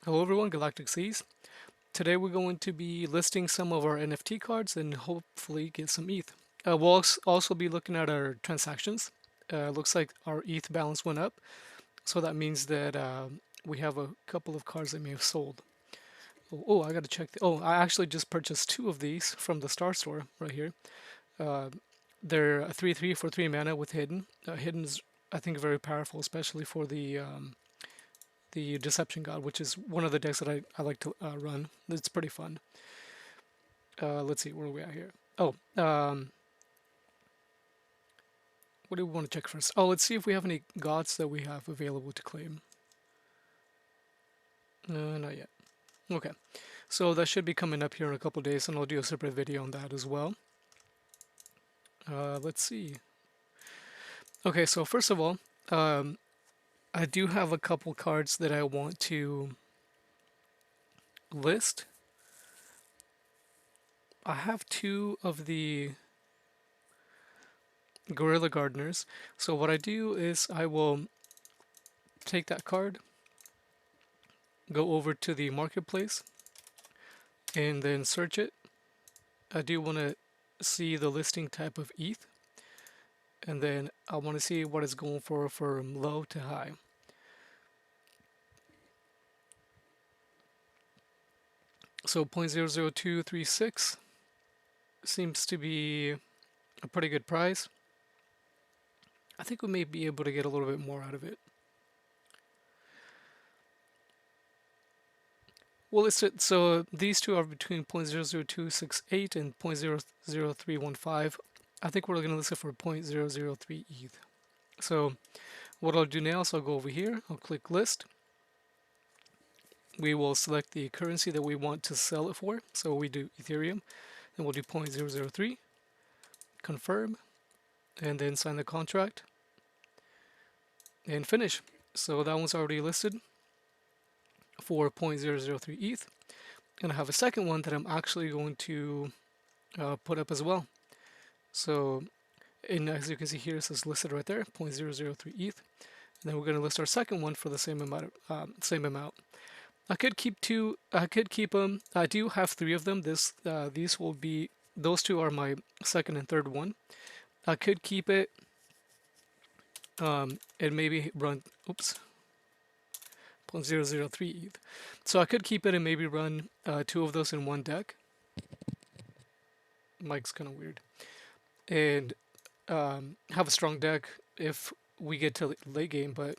Hello everyone, Galactic Seas. Today we're going to be listing some of our NFT cards and hopefully get some ETH. We'll also be looking at our transactions. Looks like our ETH balance went up, so that means that we have a couple of cards that may have sold. I gotta check. I actually just purchased two of these from the Star Store right here. Uh, they're a 3/3 for 3 mana with Hidden. Hidden is, I think, very powerful, especially for the Deception God, which is one of the decks that I like to run. It's pretty fun. Let's see, where are we at here? Oh, what do we want to check first? Oh, let's see if we have any gods that we have available to claim. Not yet. Okay, so that should be coming up here in a couple days, and I'll do a separate video on that as well. Let's see. Okay, so first of all, I do have a couple cards that I want to list. I have two of the Gorilla Gardeners. So what I do is I will take that card, go over to the marketplace, and then search it. I do want to see the listing type of ETH, and then I want to see what it's going for from low to high. So 0.00236 seems to be a pretty good price. I think we may be able to get a little bit more out of it. Well, so these two are between 0.00268 and 0.00315. I think we're going to list it for 0.003 ETH. So what I'll do now is I'll go over here, I'll click list. We will select the currency that we want to sell it for. So we do Ethereum, and we'll do 0.003, confirm, and then sign the contract, and finish. So that one's already listed for 0.003 ETH. And I have a second one that I'm actually going to put up as well. So, and as you can see here, it says listed right there, 0.003 ETH. And then we're going to list our second one for the same amount. I could keep two. I could keep them. I do have three of them. These will be. Those two are my second and third one. I could keep it. And maybe run. Oops. 0.003 ETH. So I could keep it and maybe run two of those in one deck. Mike's kind of weird. And have a strong deck if we get to late game, but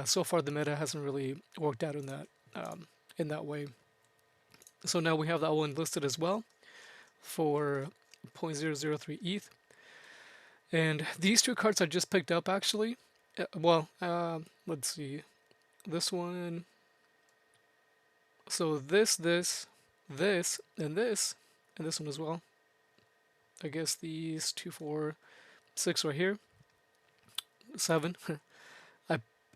so far the meta hasn't really worked out in that way. So now we have that one listed as well for 0.003 ETH. And these two cards I just picked up actually. Let's see. This one. So this, and this one as well. I guess these 2, 4, 6 right here. 7.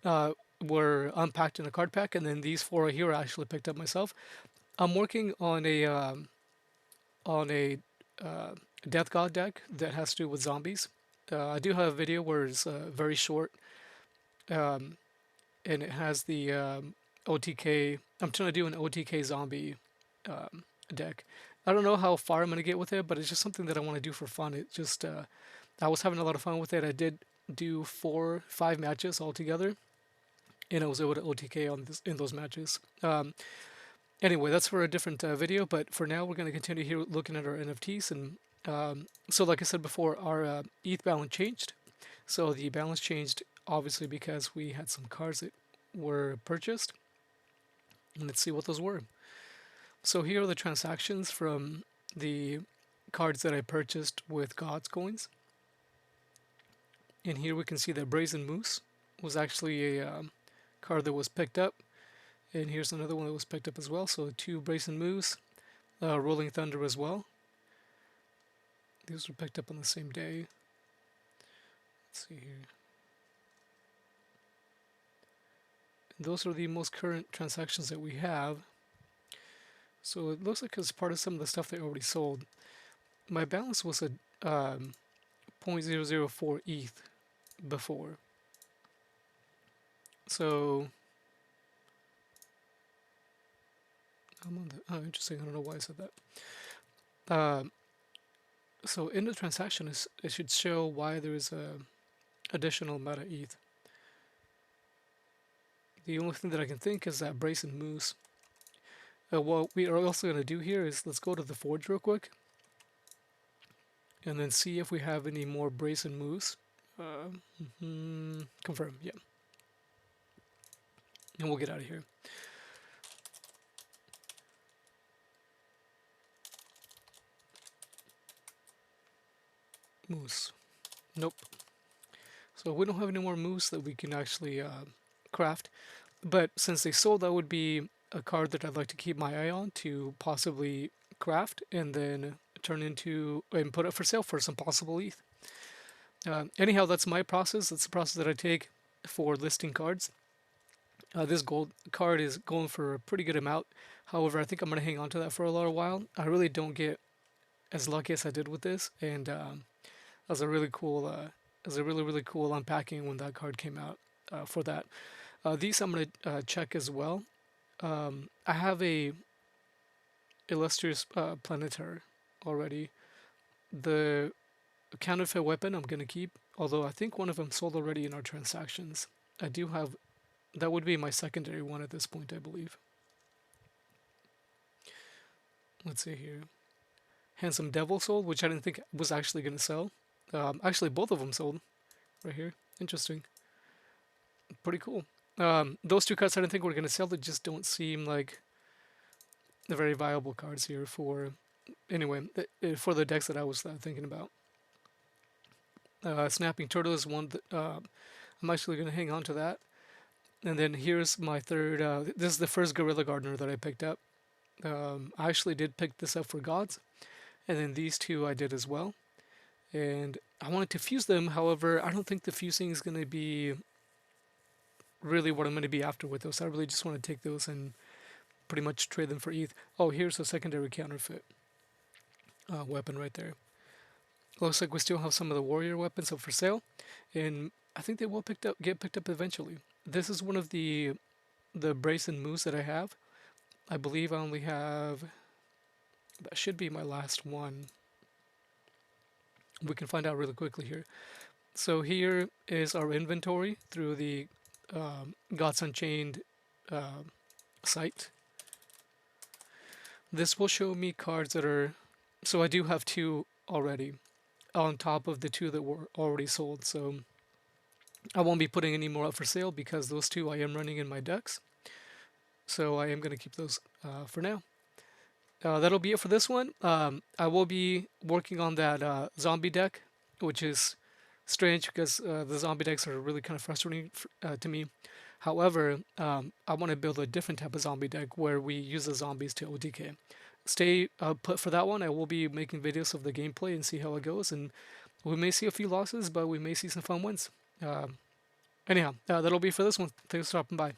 I were unpacked in a card pack, and then these 4 right here I actually picked up myself. I'm working on a Death God deck that has to do with zombies. I do have a video where it's very short, and it has the OTK. I'm trying to do an OTK zombie deck. I don't know how far I'm gonna get with it, but it's just something that I want to do for fun. It just I was having a lot of fun with it. I did do 4, 5 matches altogether, and I was able to OTK in those matches. Anyway, that's for a different video, but for now we're going to continue here looking at our NFTs. And so like I said before, our ETH balance changed. So the balance changed obviously because we had some cards that were purchased. And let's see what those were. So here are the transactions from the cards that I purchased with God's coins. And here we can see that Brazen Moose was actually a card that was picked up. And here's another one that was picked up as well. So 2 Brazen Moose, Rolling Thunder as well. These were picked up on the same day. Let's see here. Those are the most current transactions that we have. So it looks like it's part of some of the stuff they already sold. My balance was at 0.004 ETH before. So I'm on the. Oh, interesting. I don't know why I said that. So in the transaction, it should show why there is a additional meta ETH. The only thing that I can think is that Brace and Moose. What we are also going to do here is let's go to the Forge real quick and then see if we have any more Brace and Moose. Confirm, yeah. And we'll get out of here. Moose. Nope. So we don't have any more moose that we can actually craft. But since they sold, that would be a card that I'd like to keep my eye on to possibly craft and then turn into and put it for sale for some possible ETH. Anyhow, that's my process. That's the process that I take for listing cards. This gold card is going for a pretty good amount. However, I think I'm going to hang on to that for a little while. I really don't get as lucky as I did with this, and that was a really cool, was a really cool unpacking when that card came out for that. These I'm going to check as well. I have a illustrious planetary already. The counterfeit weapon I'm going to keep, although I think one of them sold already in our transactions. I do have, that would be my secondary one at this point, I believe. Let's see here. Handsome Devil sold, which I didn't think was actually going to sell. Actually, both of them sold right here. Interesting. Pretty cool. Those two cards I didn't think were going to sell. They just don't seem like the very viable cards here for, anyway, for the decks that I was thinking about. Snapping Turtle is one that I'm actually going to hang on to that. And then here's my third. This is the first Gorilla Gardener that I picked up. I actually did pick this up for Gods. And then these two I did as well. And I wanted to fuse them. However, I don't think the fusing is going to be really what I'm going to be after with those. I really just want to take those and pretty much trade them for ETH. Oh, here's a secondary counterfeit weapon right there. Looks like we still have some of the warrior weapons up for sale, and I think they will get picked up eventually. This is one of the brace and moose that I have. I believe I only have, that should be my last one. We can find out really quickly here. So here is our inventory through the Gods Unchained site. This will show me cards that are, so I do have two already on top of the two that were already sold. So I won't be putting any more up for sale because those two I am running in my decks. So I am going to keep those for now. That'll be it for this one. I will be working on that zombie deck, which is strange because the zombie decks are really kind of frustrating to me. However, I want to build a different type of zombie deck where we use the zombies to OTK. Stay put for that one. I will be making videos of the gameplay and see how it goes. And we may see a few losses, but we may see some fun wins. Anyhow, that'll be for this one. Thanks for stopping by.